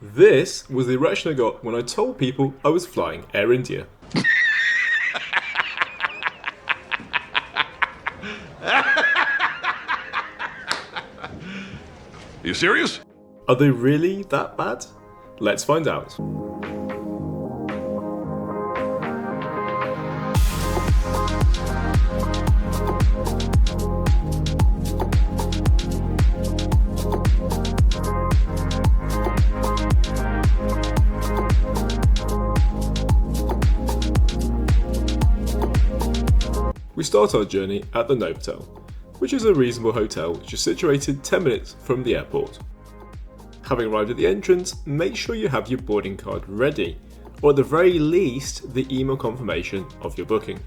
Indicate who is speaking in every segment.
Speaker 1: This was the reaction I got when I told people I was flying Air India.
Speaker 2: You serious?
Speaker 1: Are they really that bad? Let's find out. We start our journey at the Novotel, which is a reasonable hotel which is situated 10 minutes from the airport. Having arrived at the entrance, make sure you have your boarding card ready, or at the very least, the email confirmation of your booking.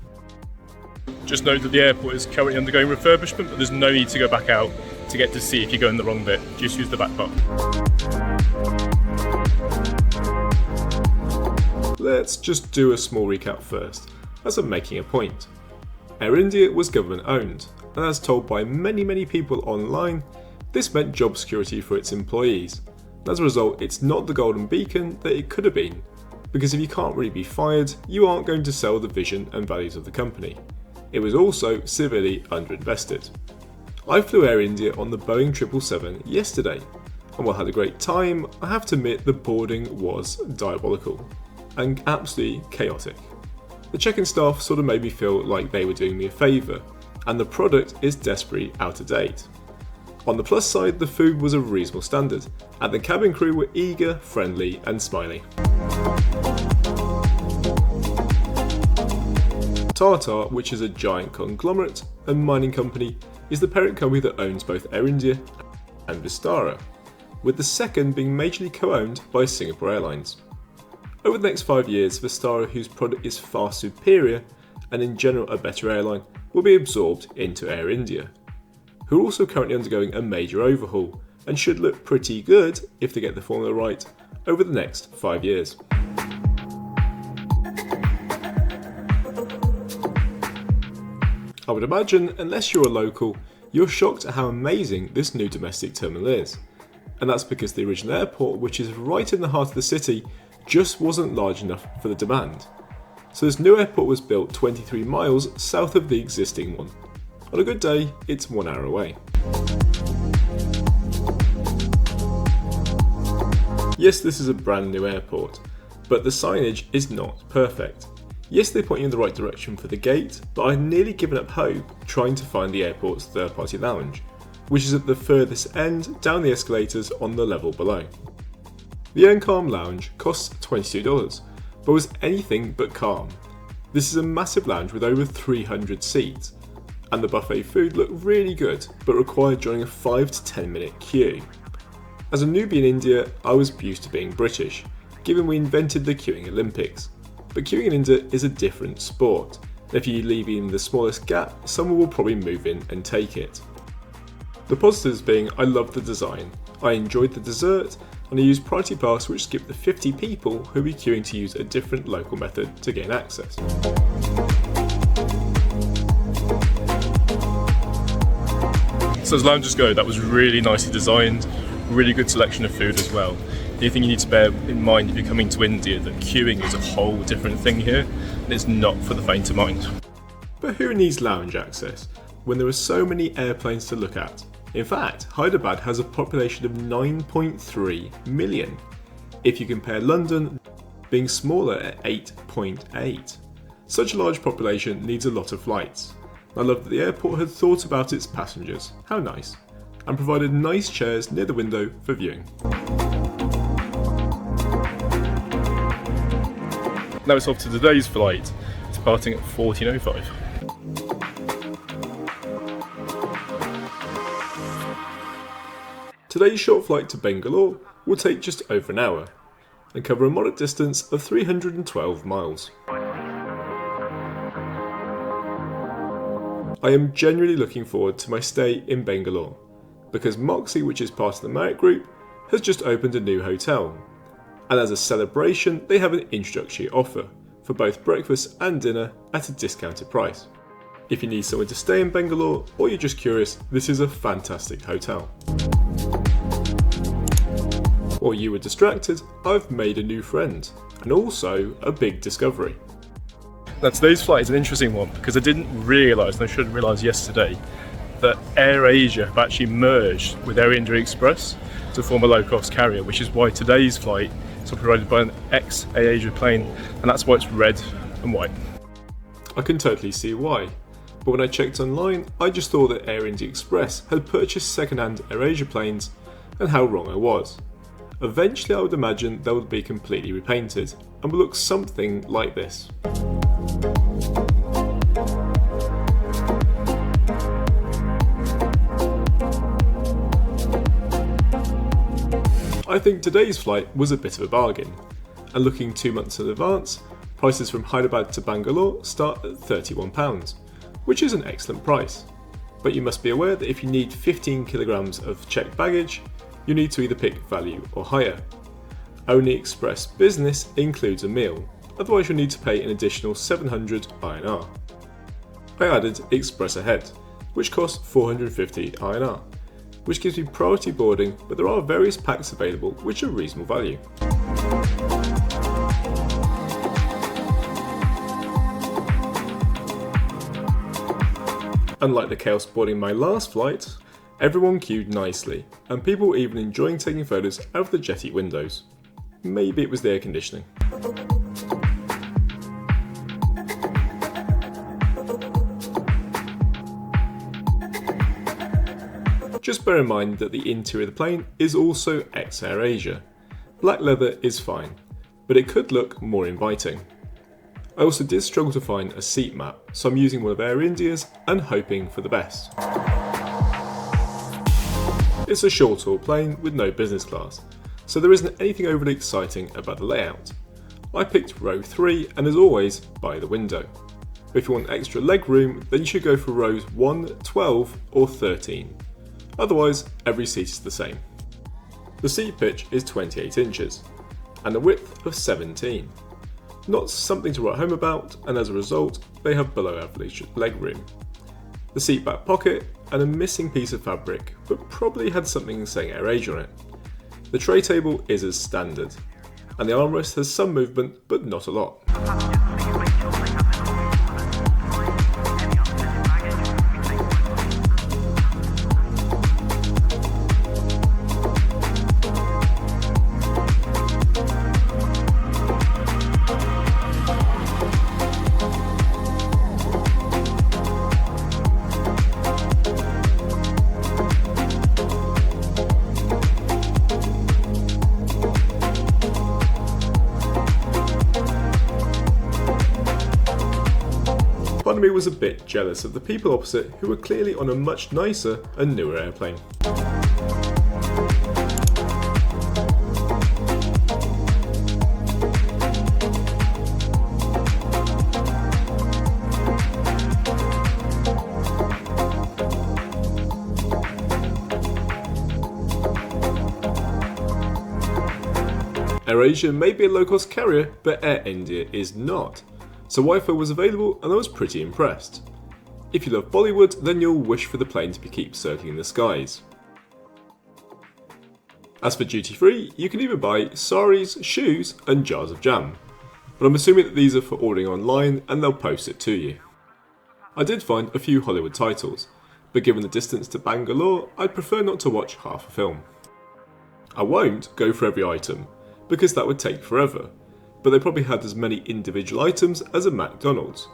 Speaker 3: Just note that the airport is currently undergoing refurbishment, but there's no need to go back out to get to see if you're going the wrong bit. Just use the back part.
Speaker 1: Let's just do a small recap first, as I'm making a point. Air India was government owned, and as told by many people online, this meant job security for its employees. As a result, it's not the golden beacon that it could have been, because if you can't really be fired, you aren't going to sell the vision and values of the company. It was also severely underinvested. I flew Air India on the Boeing 777 yesterday, and while I had a great time, I have to admit the boarding was diabolical and absolutely chaotic. The check-in staff sort of made me feel like they were doing me a favour, and the product is desperately out of date. On the plus side, the food was of reasonable standard, and the cabin crew were eager, friendly and smiley. Tata, which is a giant conglomerate and mining company, is the parent company that owns both Air India and Vistara, with the second being majorly co-owned by Singapore Airlines. Over the next 5 years, Vistara, whose product is far superior and in general a better airline, will be absorbed into Air India, who are also currently undergoing a major overhaul and should look pretty good if they get the formula right over the next 5 years. I would imagine, unless you're a local, you're shocked at how amazing this new domestic terminal is. And that's because the original airport, which is right in the heart of the city, just wasn't large enough for the demand. So this new airport was built 23 miles south of the existing one. On a good day, it's 1 hour away. Yes, this is a brand new airport, but the signage is not perfect. Yes, they point you in the right direction for the gate, but I've nearly given up hope trying to find the airport's third-party lounge, which is at the furthest end down the escalators on the level below. The Encalm lounge costs $22, but was anything but calm. This is a massive lounge with over 300 seats, and the buffet food looked really good, but required joining a 5 to 10 minute queue. As a newbie in India, I was used to being British, given we invented the queuing Olympics. But queuing in India is a different sport, and if you leave even the smallest gap, someone will probably move in and take it. The positives being I loved the design, I enjoyed the dessert, and I used Priority Pass, which skipped the 50 people who will be queuing to use a different local method to gain access.
Speaker 3: So as lounges go, that was really nicely designed, really good selection of food as well. The only thing you need to bear in mind if you're coming to India, that queuing is a whole different thing here, and it's not for the faint of mind.
Speaker 1: But who needs lounge access when there are so many airplanes to look at? In fact, Hyderabad has a population of 9.3 million, if you compare London being smaller at 8.8. Such a large population needs a lot of flights. I love that the airport had thought about its passengers, how nice, and provided nice chairs near the window for viewing.
Speaker 3: Now it's off to today's flight, departing at 14:05.
Speaker 1: Today's short flight to Bangalore will take just over an hour and cover a moderate distance of 312 miles. I am genuinely looking forward to my stay in Bangalore because Moxie, which is part of the Marriott Group, has just opened a new hotel, and as a celebration they have an introductory offer for both breakfast and dinner at a discounted price. If you need somewhere to stay in Bangalore or you're just curious, this is a fantastic hotel. While you were distracted, I've made a new friend, and also a big discovery.
Speaker 3: Now today's flight is an interesting one because I didn't realise, and I should have realised yesterday, that AirAsia have actually merged with Air India Express to form a low-cost carrier, which is why today's flight is operated by an ex-AirAsia plane, and that's why it's red and white.
Speaker 1: I can totally see why, but when I checked online, I just thought that Air India Express had purchased second-hand AirAsia planes, and how wrong I was. Eventually I would imagine they would be completely repainted, and would look something like this. I think today's flight was a bit of a bargain, and looking 2 months in advance, prices from Hyderabad to Bangalore start at £31, which is an excellent price. But you must be aware that if you need 15 kilograms of checked baggage, you need to either pick value or higher. Only Express Business includes a meal, otherwise you'll need to pay an additional 700 INR. I added Express Ahead, which costs 450 INR, which gives me priority boarding, but there are various packs available which are reasonable value. Unlike the chaos boarding my last flight, everyone queued nicely, and people were even enjoying taking photos out of the jetty windows. Maybe it was the air conditioning. Just bear in mind that the interior of the plane is also ex-AirAsia. Black leather is fine, but it could look more inviting. I also did struggle to find a seat map, so I'm using one of Air India's and hoping for the best. It's a short-haul plane with no business class, so there isn't anything overly exciting about the layout. I picked row 3 and as always, by the window. But if you want extra leg room, then you should go for rows 1, 12 or 13. Otherwise, every seat is the same. The seat pitch is 28 inches, and a width of 17. Not something to write home about, and as a result, they have below average legroom. The seat back pocket and a missing piece of fabric, but probably had something saying AirAsia on it. The tray table is as standard, and the armrest has some movement, but not a lot. Part of me was a bit jealous of the people opposite who were clearly on a much nicer and newer airplane. AirAsia may be a low-cost carrier, but Air India is not. So Wi-Fi was available and I was pretty impressed. If you love Bollywood, then you'll wish for the plane to keep circling in the skies. As for duty free, you can even buy saris, shoes and jars of jam, but I'm assuming that these are for ordering online and they'll post it to you. I did find a few Hollywood titles, but given the distance to Bangalore, I'd prefer not to watch half a film. I won't go for every item, because that would take forever, but they probably had as many individual items as a McDonald's.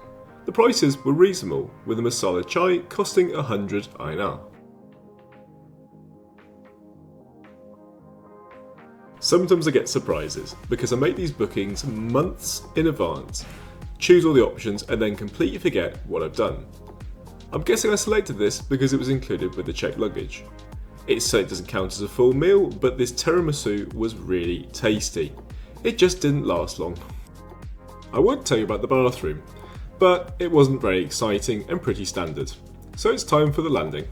Speaker 1: The prices were reasonable, with a masala chai costing 100 INR. Sometimes I get surprises, because I make these bookings months in advance, choose all the options and then completely forget what I've done. I'm guessing I selected this because it was included with the checked luggage. It certainly doesn't count as a full meal, but this tiramisu was really tasty. It just didn't last long. I would tell you about the bathroom, but it wasn't very exciting and pretty standard. So it's time for the landing.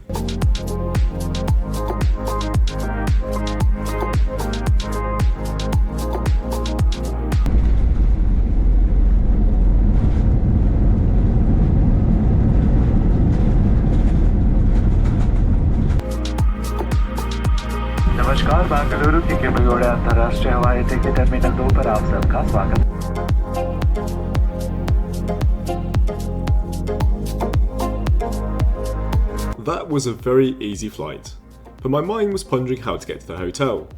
Speaker 2: नमस्कार बेंगलुरु सुरती के बगोड़े अंतर्राष्ट्रीय हवाई अड्डे के terminal 2 पर आप सबका स्वागत है।
Speaker 1: That was a very easy flight, but my mind was pondering how to get to the hotel,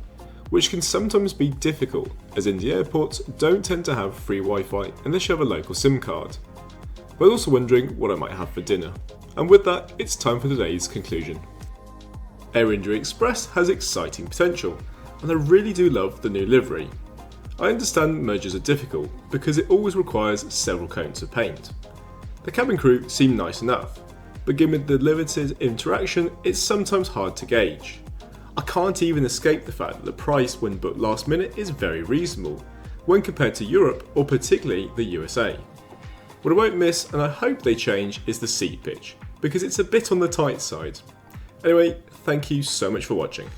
Speaker 1: which can sometimes be difficult as India airports don't tend to have free Wi-Fi unless you have a local SIM card. But also wondering what I might have for dinner. And with that, it's time for today's conclusion. Air India Express has exciting potential, and I really do love the new livery. I understand mergers are difficult because it always requires several coats of paint. The cabin crew seem nice enough, but given the limited interaction, it's sometimes hard to gauge. I can't even escape the fact that the price when booked last minute is very reasonable, when compared to Europe or particularly the USA. What I won't miss, and I hope they change, is the seat pitch, because it's a bit on the tight side. Anyway, thank you so much for watching.